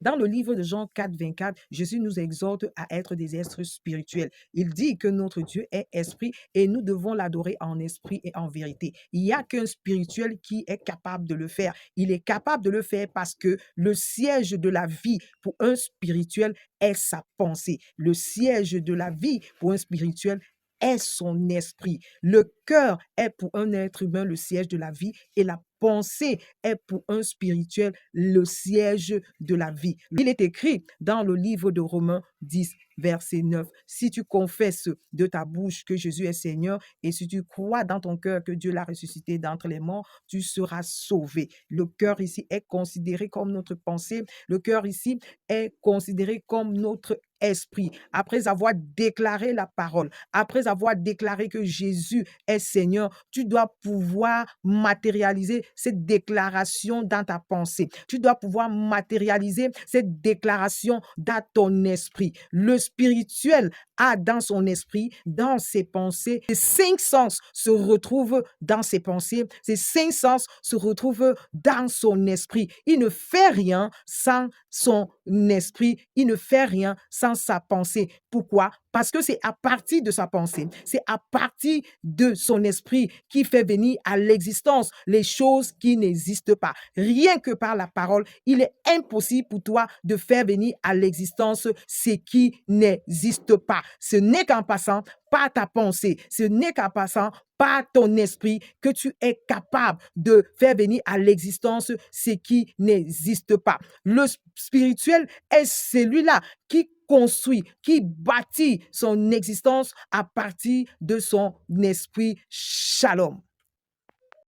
Dans le livre de Jean 4, 24, Jésus nous exhorte à être des êtres spirituels. Il dit que notre Dieu est esprit et nous devons l'adorer en esprit et en vérité. Il n'y a qu'un spirituel qui est capable de le faire. Il est capable de le faire parce que le siège de la vie pour un spirituel est sa pensée. Le siège de la vie pour un spirituel est son esprit. Le cœur est pour un être humain le siège de la vie et la pensée est pour un spirituel le siège de la vie. Il est écrit dans le livre de Romains 10, verset 9, si tu confesses de ta bouche que Jésus est Seigneur et si tu crois dans ton cœur que Dieu l'a ressuscité d'entre les morts, tu seras sauvé. Le cœur ici est considéré comme notre pensée. Le cœur ici est considéré comme notre esprit. Après avoir déclaré la parole, après avoir déclaré que Jésus est Seigneur, tu dois pouvoir matérialiser cette déclaration dans ta pensée. Tu dois pouvoir matérialiser cette déclaration dans ton esprit. Le spirituel a dans son esprit, dans ses pensées, ces cinq sens se retrouvent dans ses pensées, ces cinq sens se retrouvent dans son esprit. Il ne fait rien sans son esprit, il ne fait rien sans sa pensée. Pourquoi? Parce que c'est à partir de sa pensée, c'est à partir de son esprit qui fait venir à l'existence les choses qui n'existent pas. Rien que par la parole, il est impossible pour toi de faire venir à l'existence ce qui n'existe pas. Ce n'est qu'en passant par ta pensée, ce n'est qu'en passant par ton esprit que tu es capable de faire venir à l'existence ce qui n'existe pas. Le spirituel est celui-là qui construit, qui bâtit son existence à partir de son esprit. Shalom.